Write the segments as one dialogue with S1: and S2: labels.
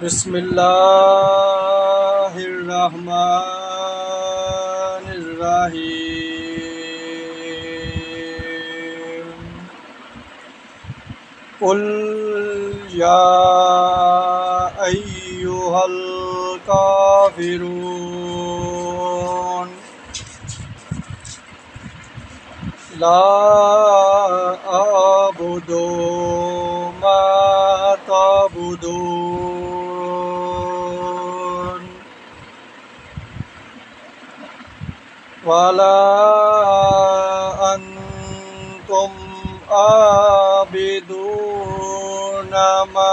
S1: बिस्मिल्लाहिर्रहमानिर्रहीम। कुल या अय्युहल काफिरून ला अअबुदु मा तअबुदून वला अंतुम आबिदून मा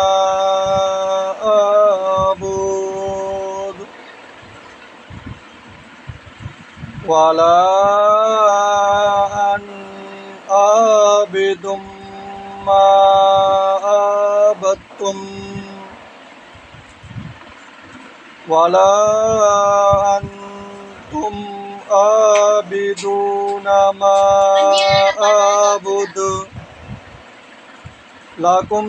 S1: अअबुदु वला आबिदुम मा अबदतुम वला अंतुम आबिदून मा अबुदु लकुम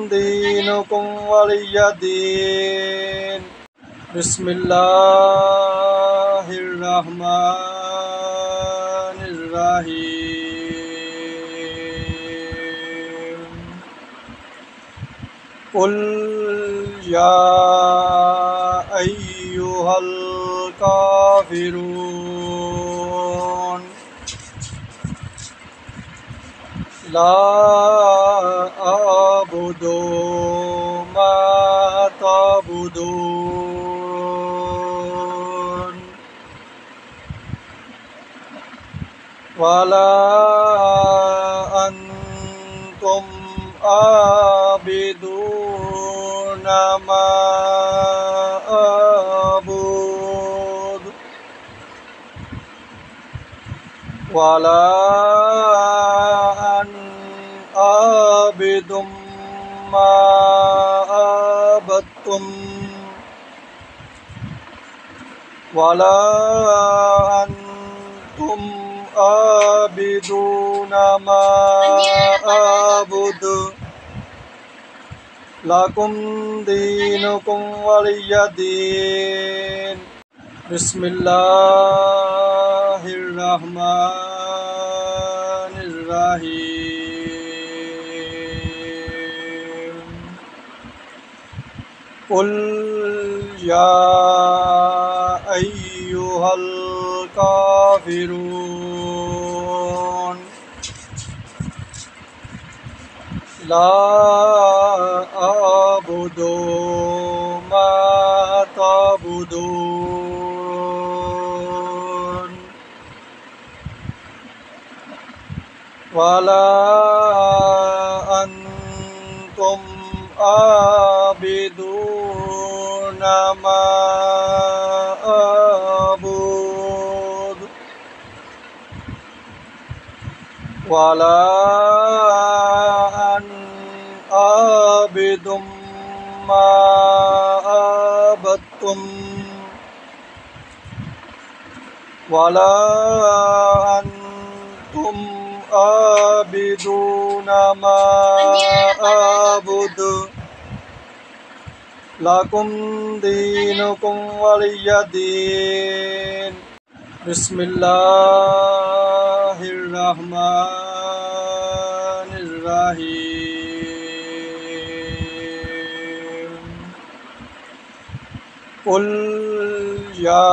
S1: दीनुकुम वलिय दीन। बिस्मिल्लाहिर्रहमानिर्रहीम। कुल या अय्युहल काफिरून ला अअबुदु मा तअबुदून वला अंतुम आबिदून मा अअबुदु वला आबिदुम मा अबदतुम वला अंतुम आबिदून मा अबुदु लकुम दीनुकुम वलिय दीन। बिस्मिल्लाहिर्रहमानिर्रहीम। कुल या अय्युहल काफिरून ला अअबुदु मा तअबुदून वला अंतुम आबिदून मा अबुदु वला आबिदुम मा अबदतुम वला अंतुम आबिदून मा अबुदु लकुम दीनुकुम वलिय दीन। बिस्मिल्लाहिर्रहमानिर्रहीम। कुल या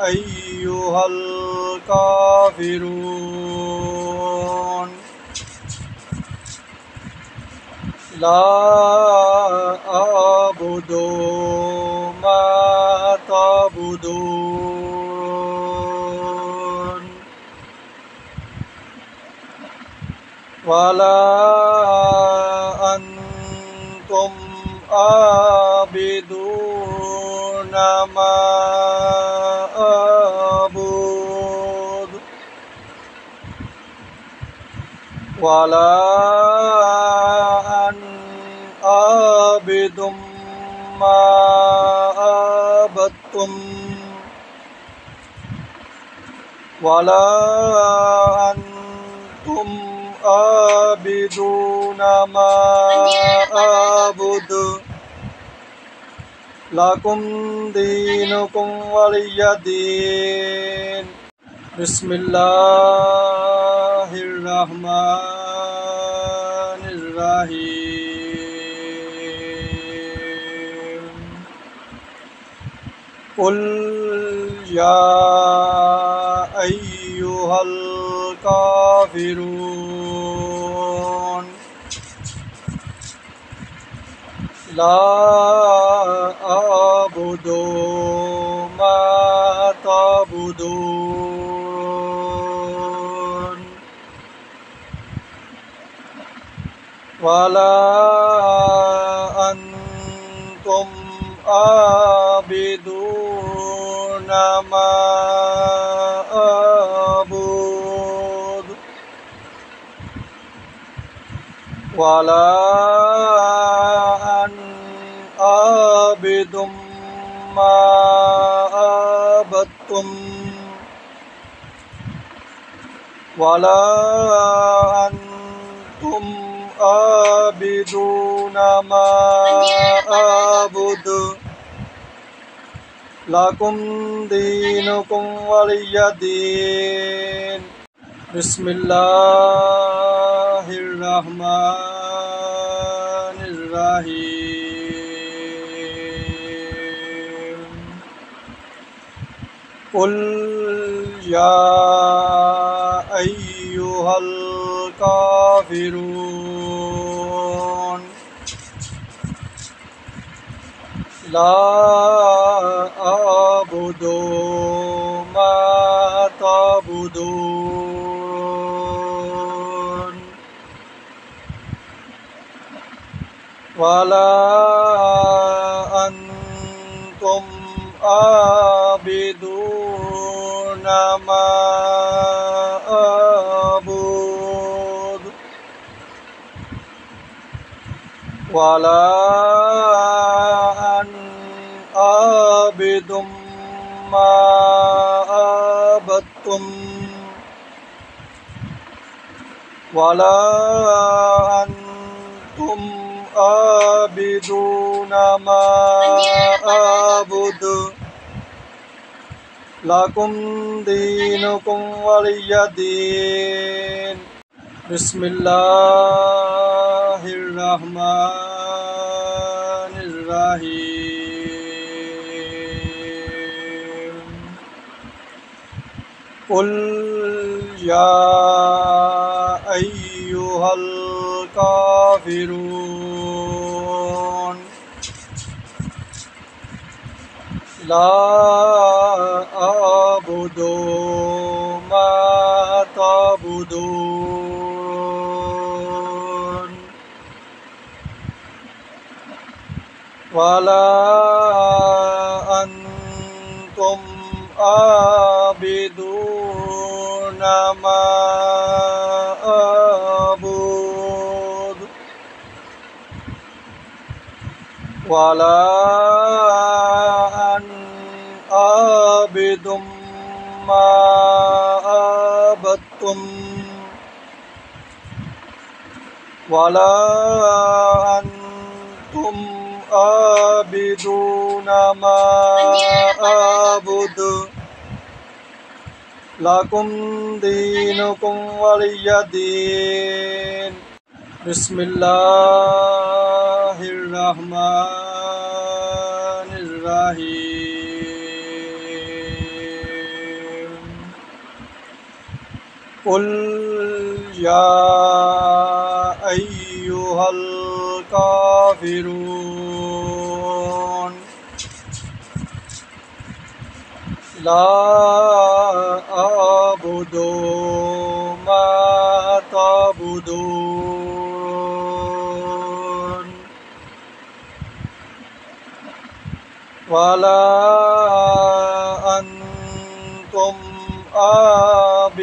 S1: अय्युहल काफिरून ला अअबुदु मा तअबुदून वला अंतुम आबिदून मा अबुदु वला आबिदुम मा अबदतुम वला अंतुम आबिदून मा अबुदु لكم دينكم ولي دين بسم الله الرحمن الرحيم قل يا أيها الكافرون لا أعبد ما تعبدون ولا أنتم عابدون ما أعبد ولا أنا عابد ما عبدتم ولا أنتم عابدون ما أعبد لكم دينكم ولي دين بسم الله الرحمن الرحيم قل يا أيها الكافرون لا أعبد ما تعبدون ولا أنتم عابدون ما أعبد ولا أنا عابد ما عبدتم ولا أنتم عابدون ما أعبد لكم دينكم ولي دين بسم الله الرحمن الرحيم قل يا أيها الكافرون لا أعبد ما تعبدون ولا أنتم عابدون ما أعبد ولا أنا عابد ما عبدتم ولا أنتم عابدون ما أعبد لكم دينكم ولي دين بسم الله الرحمن الرحيم قل يا أيها الكافرون لا أعبد ما تعبدون ولا أنتم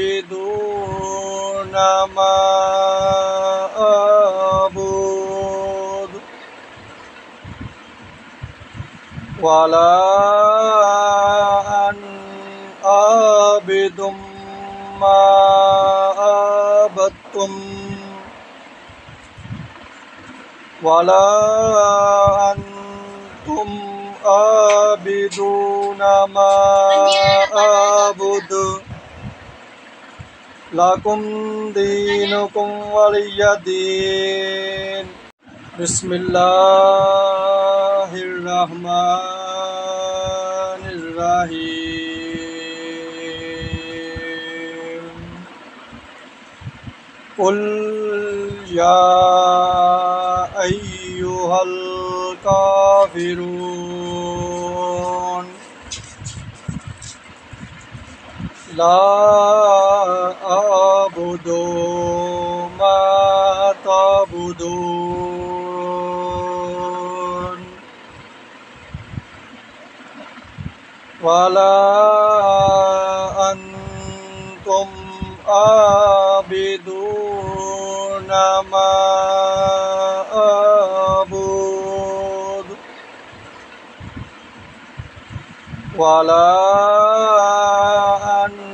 S1: عابدون ما أعبد ولا أنا عابد ما عبدتم ولا أنتم عابدون ما أعبد لكم دينكم ولي دين بسم الله الرحمن الرحيم قل يا أيها الكافرون لا أعبد ما تعبدون ولا أنتم عابدون ما أعبد ولا أنا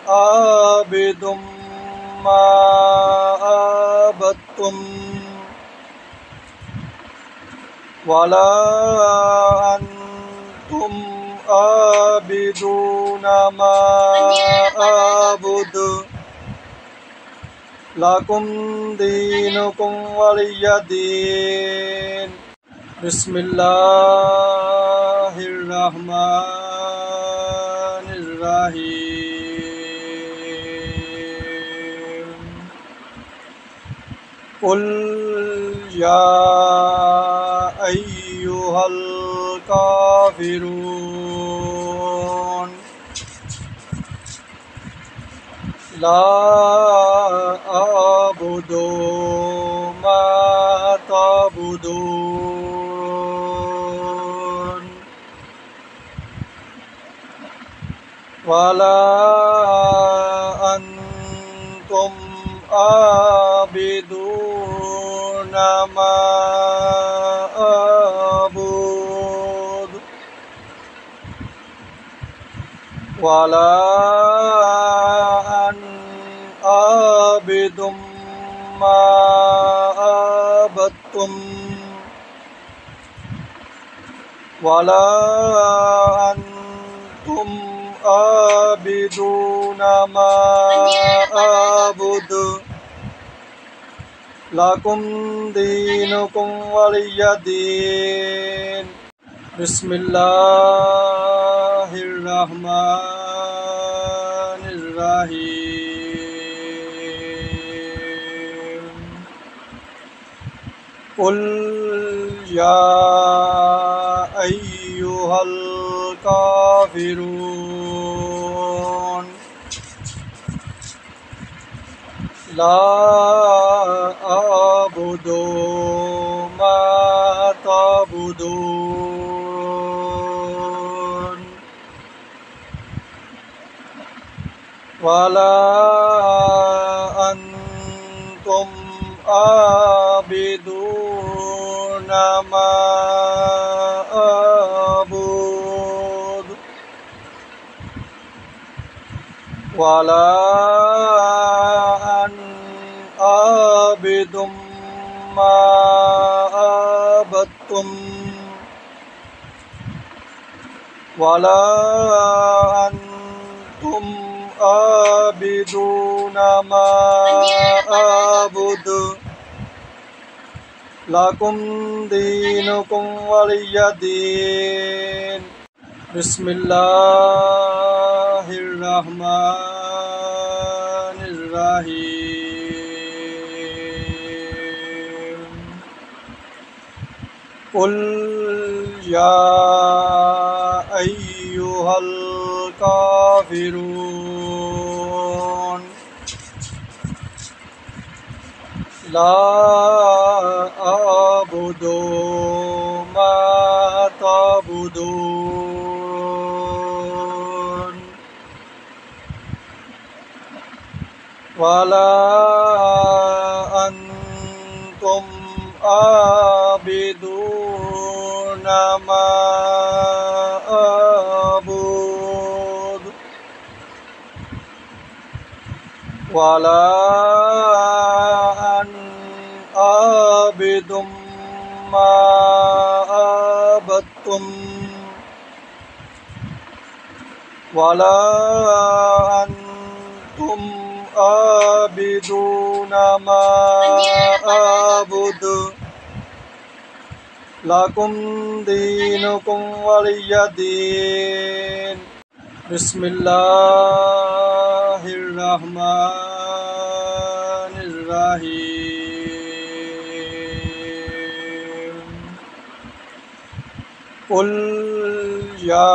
S1: عابد ما عبدتم ولا أنتم عابدون ما أعبد لكم دينكم ولي دين بسم الله الرحمن الرحيم قل يا أيها الكافرون لا أعبد ما تعبدون ولا أنتم عابدون ما أعبد ولا أنا عابد ما عبدتم ولا أنتم عابدون ما أعبد لكم دينكم ولي دين بسم الله الرحمن الرحيم قل يا أيها الكافرون لا أعبد ما تعبدون ولا أنتم عابدون ما أعبد ولا أنا عابد ما عبدتم ولا أنتم عابدون ما أعبد لكم دينكم ولي دين بسم الله الرحمن الرحيم قل يا أيها الكافرون لا أعبد ما تعبدون ولا أنتم عابدون ما أعبد ولا أنا عابد ما عبدتم वला अंतुम आबिदूना मा अबुदु लकुम दीनुकुम वलिय दीन। बिस्मिल्लाहिर्रहमानिर्रहीम। कुल या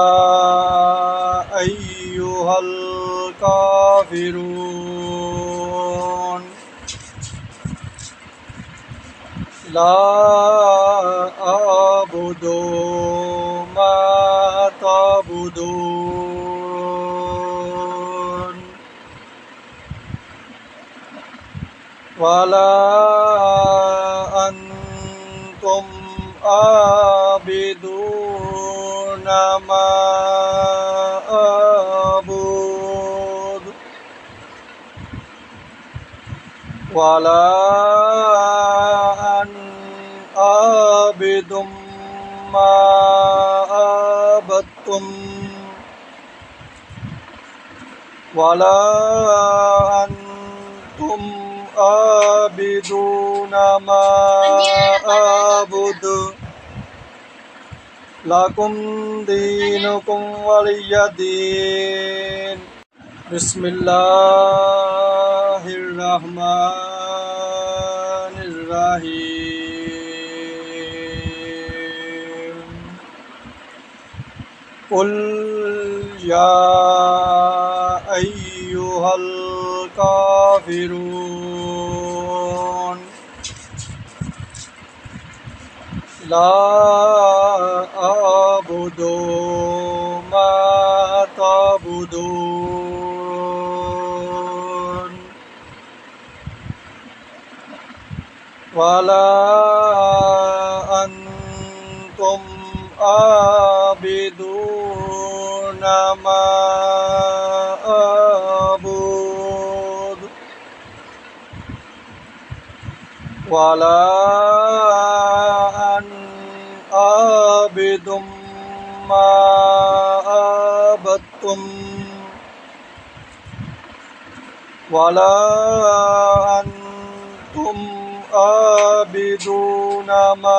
S1: अय्युहल काफिरून ला अअबुदु मा तअबुदून वला अंतुम आबिदूना मा अबुदु वला आबिदुम मा अबदतुम वला अंतुम आबिदूना मा अबुदु लकुम दीनुकुम वलिय दीन। बिस्मिल्लाहिर्रहमानिर्रहीम। कुल या अय्युहल काफिरून ला अअबुदु मा तअबुदून वला अंतुम आबिदूना मा अबुदु वला आबिदुम मा अबदतुम वला अंतुम आबिदूना मा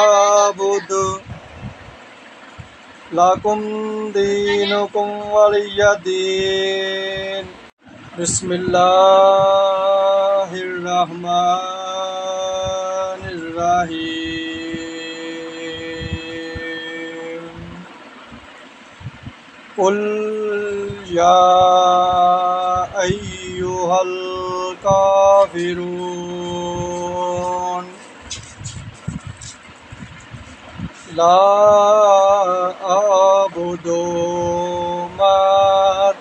S1: अबुदु लकुम दीनुकुम वलिय दीन। बिस्मिल्लाहिर्रहमानिर्रहीम। कुल या अय्युहल काफिरून ला अअबुदु मा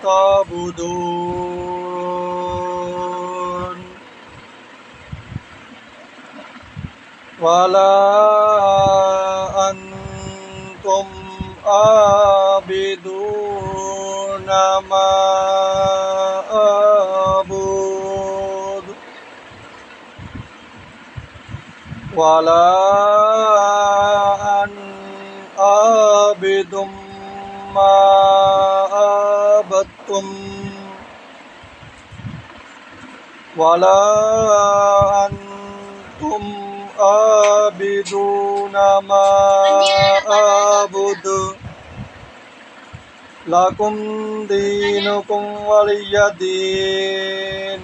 S1: तअबुदून वला अंतुम आबिदूना मा अबुदु वला आबिदुम मा अबदतुम वला अंतुम आबिदूना मा अबुदु लकुम दीनुकुम वलिय दीन।